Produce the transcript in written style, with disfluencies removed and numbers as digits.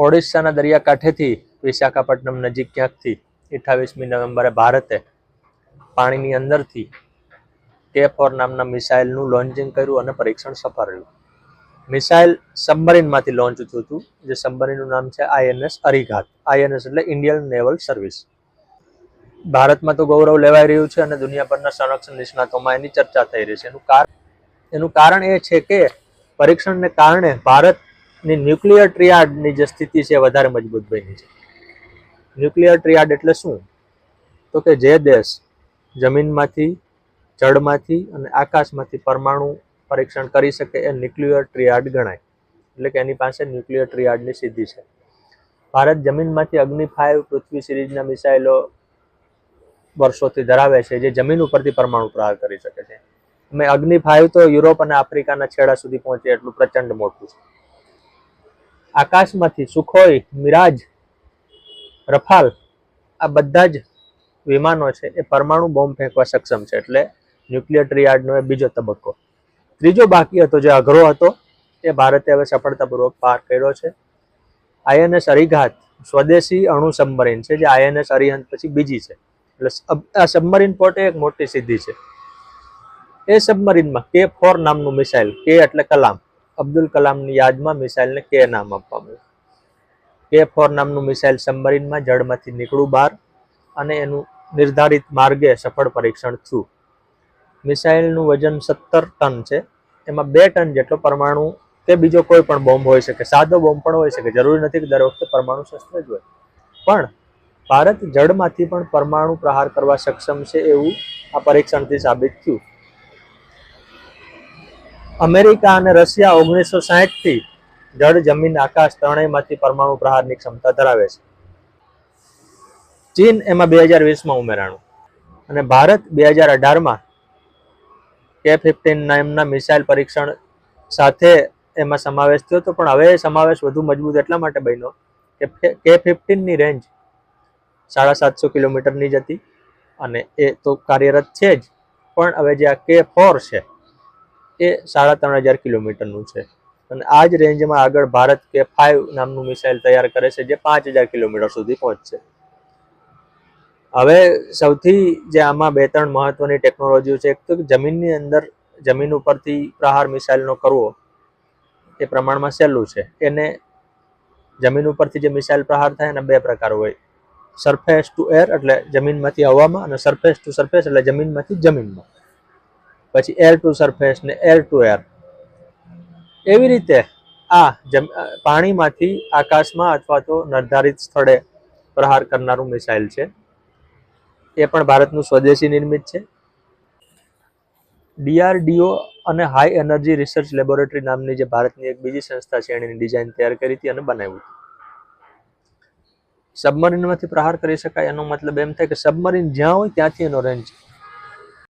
ઓડિશાના દરિયાકાંઠેથી વિશાખાપટ્ટનમ નજીક ક્યાંકથી 28મી નવેમ્બરે ભારતે પાણીની અંદરથી K4 નામના મિસાઇલનું લોન્ચિંગ કર્યું અને પરીક્ષણ સફળ રહ્યું. મિસાઇલ સબમરીનમાંથી લોન્ચ થયું હતું, જે સબમરીનનું નામ છે INS અરિઘાત. INS એટલે ઇન્ડિયન નેવલ સર્વિસ. ભારતમાં તો ગૌરવ લેવાઈ રહ્યું છે અને દુનિયાભરના સંરક્ષણ નિષ્ણાતોમાં એની ચર્ચા થઈ રહી છે. એનું કારણ એ છે કે પરીક્ષણને કારણે ભારતની ન્યુક્લિયર ટ્રિયાડની જે સ્થિતિ છે વધારે મજબૂત બની છે. ન્યુક્લિયર ટ્રિયાડ એટલે શું? તો કે જે દેશ જમીનમાંથી, જળમાંથી અને આકાશમાંથી પરમાણુ પરીક્ષણ કરી શકે એ ન્યુક્લિયર ટ્રિયાડ ગણાય. એટલે કે એની પાસે ન્યુક્લિયર ટ્રિયાડની સિદ્ધિ છે. ભારત જમીનમાંથી અગ્નિ 5 પૃથ્વી સિરીઝના મિસાઇલો વર્ષોથી ધરાવે છે, જે જમીન ઉપરથી પરમાણુ પ્રહાર કરી શકે છે. અગ્નિ 5 તો યુરોપ અને આફ્રિકાના છેડા સુધી પહોંચે એટલું પ્રચંડ મોટું છે. આકાશમાંથી સુખોઈ, મિરાજ, રફાલ આ બધા જ વિમાનો છે એ પરમાણુ બોમ્બ ફેંકવા સક્ષમ છે. એટલે ન્યુક્લિયર ટ્રિયાડનો એ બીજો તબક્કો. ત્રીજો બાકી હતો, જે અઘરો હતો, એ ભારતે હવે સફળતાપૂર્વક પાર કર્યો છે. INS અરિઘાત સ્વદેશી અણુ સબમરીન છે, જે INS અરિહંત પછી બીજી છે. એટલે આ સબમરીન પોતે એક મોટી સિદ્ધિ છે. એ સબમરીનમાં K4 નામનું મિસાઇલ, K એટલે કલામ, અબ્દુલ કલામની યાદમાં મિસાઇલને K નામ આપવામાં આવ્યું. K4 નામનું મિસાઇલ સબમરીનમાં જળમાંથી નીકળ્યું બહાર અને એનું નિર્ધારિત માર્ગે સફળ પરીક્ષણ થયું. મિસાઇલનું વજન 17 ટન છે. એમાં 2 ટન જેટલો પરમાણુ કે બીજો કોઈ પણ બોમ્બ હોઈ શકે, સાદો બોમ્બ પણ હોઈ શકે. જરૂરી નથી કે દર વખતે પરમાણુ શસ્ત્ર જ હોય. પણ ભારત જળમાંથી પણ પરમાણુ પ્રહાર કરવા સક્ષમ છે એવું આ પરીક્ષણથી સાબિત થયું. અમેરિકા અને રશિયા 1960થી જળ, જમીન, આકાશ ત્રણેયમાંથી પરમાણુ પ્રહારની ક્ષમતા ધરાવે છે. ચીન એમાં 2020માં ઉમેરાણું અને ભારત 2018માં K15 નામના મિસાઇલ પરીક્ષણ સાથે એમાં સમાવેશ થયો હતો. પણ હવે સમાવેશ વધુ મજબૂત એટલા માટે બન્યો કે K15ની રેન્જ 750 કિલોમીટરની જ હતી અને એ તો કાર્યરત છે જ, પણ હવે જે આ K4 છે એ 3500 કિલોમીટરનું છે. અને આ જ રેન્જમાં આગળ ભારત K5 નામનું મિસાઇલ તૈયાર કરે છે, જે 5000 કિલોમીટર સુધી પહોંચશે. હવે સૌથી જે આમાં 2-3 મહત્વની ટેકનોલોજીઓ છે, એક તો જમીનની અંદર, જમીન ઉપરથી પ્રહાર મિસાઇલનો કરવો એ પ્રમાણમાં સહેલું છે. એને જમીન ઉપરથી જે મિસાઇલ પ્રહાર થાય એના 2 પ્રકાર હોય. સરફેસ ટુ એર એટલે જમીનમાંથી હવામાં, અને સરફેસ ટુ સરફેસ એટલે જમીનમાંથી જમીનમાં. પછી એર ટુ સરફેસ ને એર ટુ એર. એવી રીતે આ પાણીમાંથી આકાશમાં અથવા તો નિર્ધારિત સ્થળે પ્રહાર કરનારું મિસાઇલ છે. એ પણ ભારતનું સ્વદેશી નિર્મિત છે. DRDO અને હાઈ એનર્જી રિસર્ચ લેબોરેટરી નામની જે ભારતની એક બીજી સંસ્થા છે, એની ડિઝાઇન તૈયાર કરી હતી અને બનાવ્યું. સબમરીનમાંથી પ્રહાર કરી શકાય એનો મતલબ એમ થાય કે સબમરીન જ્યાં હોય ત્યાંથી એનો રેન્જ